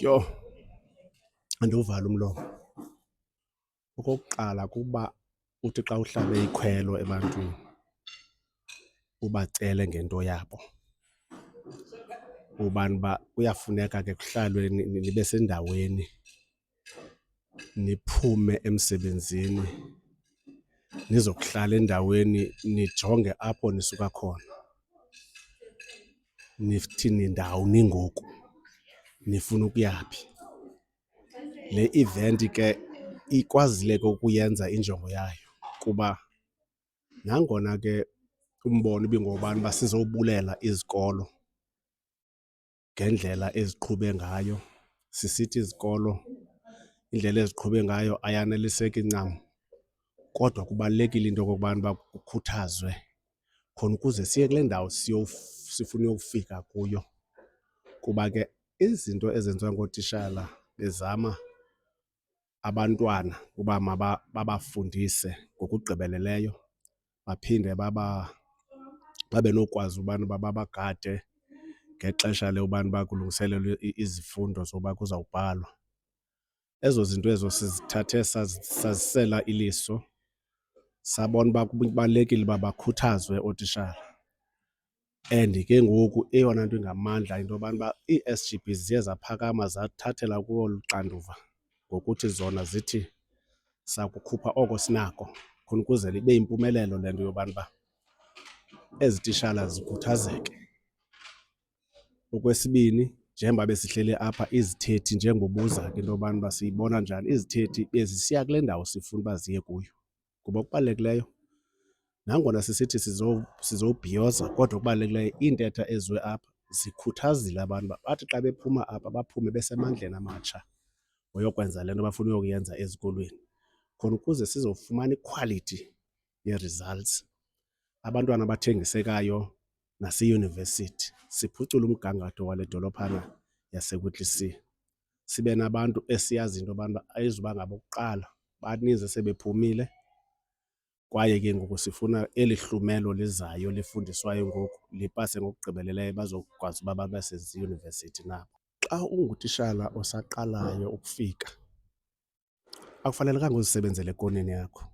Yho, andiwuvali umlomo. Okokuqala kuba uthi xa uhlabe ikhwelo ebantwini ubacele ngento yabo, ubani uba kuyafuneka ke kuhlalwe nibe sendaweni, niphume emsebenzini nizokuhlala endaweni nijonge apho nisuka khona. Nithi nindawuni ngoku, nifuna ukuya phi. Le event ke ikwazile ke ukuyenza injongo yayo kuba nangona ke umbono ibingowobani uba sizobulela izikolo ngendlela eziqhube ngayo, sisithi izikolo indlela eziqhube ngayo ayaneliseki ncam, kodwa kubalulekile into okokubana uba kukhuthazwe khona ukuze siye kule ndawo sifuna uyofika kuyo. Kuba ke izinto ezenziwa ngootishala bezama abantwana uba babafundise ngokugqibeleleyo, baphinde babe nokwazi ubana uba babagade ngexesha lobana uba kulungiselelwe izifundo zoba kuzawubhalwa. Ezo zinto ezo sizithathe sazisela iliso, sabona uba kubalulekile uba bakhuthazwe ootishala. And ke ngoku eyona nto ingamandla yinto yobana uba ii-S_G_B ziye zaphakama zathathela kuwo olu xanduva ngokuthi zona zithi sakukhupha oko sinako khona ukuze ibe yimpumelelo le nto yobana uba ezi tishala zikhuthazeke. Okwesibini, njengoba besihleli apha izithethi njengoba ubuza ke into yobana uba siyibona njani, izithethi bezisiya kule ndawo sifuna uba ziye kuyo. Ngoba okubalulekileyo nangona sisithi sizobhiyoza kodwa okubalulekileyo iintetha eziwe apha zikhuthazile abantu uba bathi xa bephuma apha baphume besemandleni amatsha wayokwenza le nto bafuna uyokuyenza ezikolweni, khona ukuze sizofumana ikhwalithi ye-results, abantwana abathengisekayo naseyunivesithi, siphucule umgangatho wale dolophana yaseKwetliseni. Sibe nabantu esiyazi into yobana uba ayizuba ngabokuqala, baninzi esebephumile kwaye ke ngoku sifuna eli hlumelo lizayo lifundiswayo ngoku lipase ngokugqibeleleyo bazokwazi uba babe seziyunivesithi nabo. Xa ungutishala osaqalayo ukufika akufanelekanga uzisebenzele ekoneni yakho.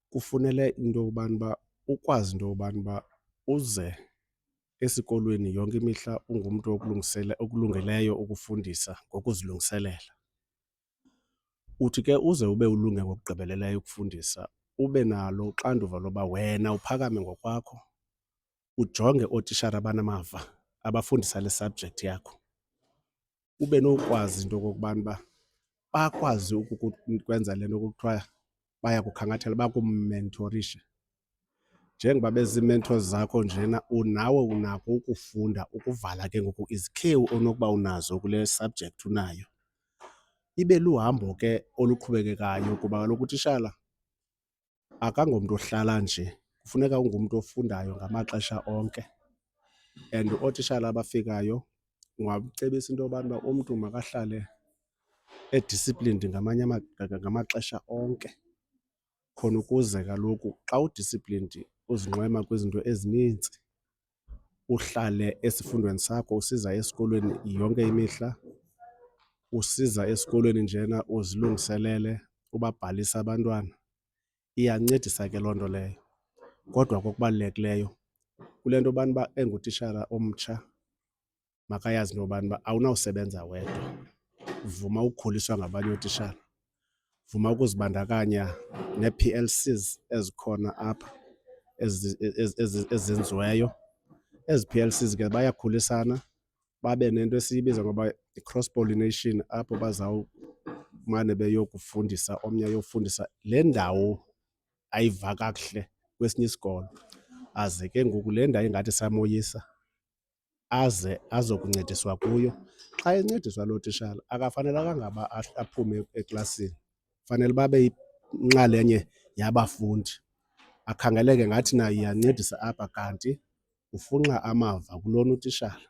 Kufunele into yobana uba ukwazi into yobana uba uze esikolweni yonke imihla ungumntu okulungeleyo ukufundisa ngokuzilungiselela. Uthi ke uze ube ulunge ngokugqibeleleyo ukufundisa, ube nalo uxanduva loba wena uphakame ngokwakho, ujonge ootishala abanamava abafundisa le subject yakho. Ube nokwazi into okokubana uba bakwazi ukukwenza le nto kuthiwa bayakukhangathela, bakumentorishe. Njengoba bezii-mentors zakho njena nawe unako ukufunda, ukuvala ke ngoku izikhewu onokuba unazo kule subject unayo. Ibe luhambo ke oluqhubekekayo kuba kaloku utishala akangomntu ohlala nje, kufuneka ungumntu ofundayo ngamaxesha onke. And ootishala abafikayo ungacebisa into yobana uba umntu makahlale e-disciplined ngamaxesha onke khona ukuze kaloku xa u-disciplined uzinqwema kwizinto ezinintsi, uhlale esifundweni sakho, usiza esikolweni yonke imihla, usiza esikolweni njena uzilungiselele ubabhalise abantwana, iyancedisa ke loo nto leyo. Kodwa ke okubalulekileyo kule nto yobana uba engutishala omtsha makayazi into yobana uba awunawusebenza wedwa. Vuma ukukhuliswa ngabanye ootishala, vuma ukuzibandakanya nee-P_L_Cs ezikhona apha ezenziweyo. Ezi P_L_Cs ke bayakhulisana babe nento esiyibiza ngoba yi-cross pollination, apho bazawumane beyokufundisa, omnye ayofundisa le ndawo ayiva kakuhle kwesinye isikolo, aze ke ngoku le ndawo ingathi samoyisa aze azokuncediswa kuyo. Xa encediswa loo tishala akafanelekanga uba aphume eklasini, fanele uba abe yinxalenye yabafundi, akhangeleke ngathi naye uyancedisa apha kanti ufunxa amava kulona utishala,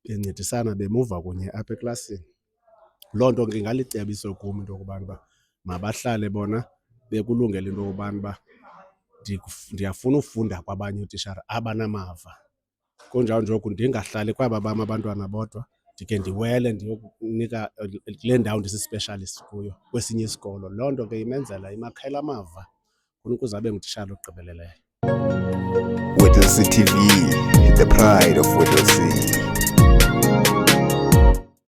bencedisana bemuva kunye apha eklasini. Loo nto ke ingalicebiso kum into yokubana uba mabahlale bona bekulungele into yobana uba ndiyafuna ufunda kwabanye ootishala abanamava, kunjawunjoku ndingahlali kwaba bam abantwana bodwa, ndike ndiwele ndiyokunika kule ndawo ndisi-specialist kuyo kwesinye isikolo. Loo nto ke imenzela imakhela amava khona ukuze abe ngutitshala ogqibeleleyo. Whittlesea TV, the pride of